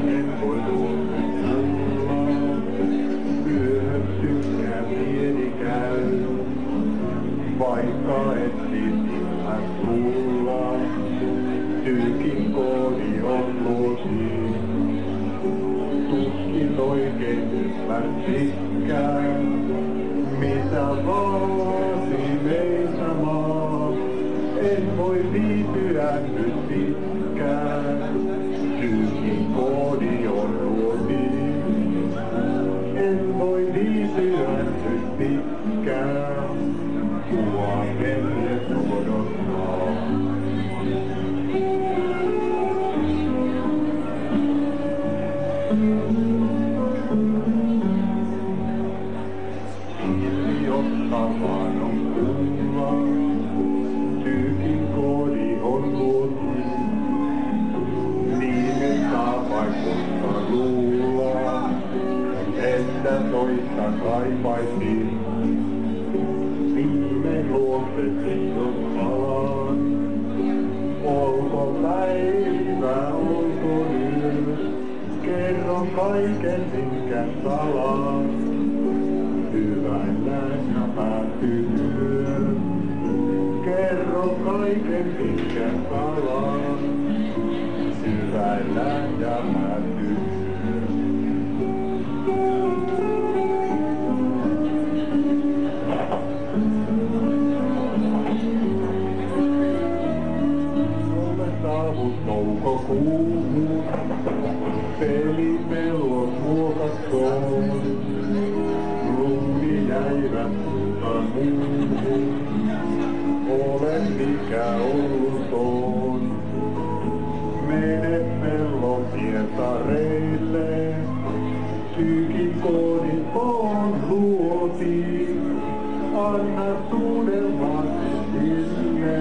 en voi luottaa. Yöhön tykkää pieni käy, vaikka etsit ihan tulla. Tyykin koodi on luosi, tuskin oikein ymmärsitkään, mitä vaasi meitä maa. En voi viipyä nyt pitkään, tyykin koodi on luosi. En voi viipyä nyt pitkään, tuo kelle odottaa. Jotta vaan on kuulla, tyykin koodi on luotu. Niin et saa vaikuttaa luulla, että toista kaipaisin. Viime luokse jos palaan, olko päivä, olko yö, kerron kaiken minkä salaan. Hyvällään ja päättyy yö, kerro kaiken minkä salaan. Hyvällään ja päättyy yö. Olen saavut toukokuuhun, pelipellot muokatkoon. Lumi jäivät mutta muuhun, olen mikä ollut on. Mene pellon pientareille, tyykin koodin on luotiin. Anna suudelmasi sille,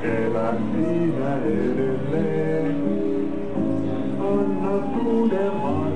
elä siinä edelleen. Anna suudelmasi.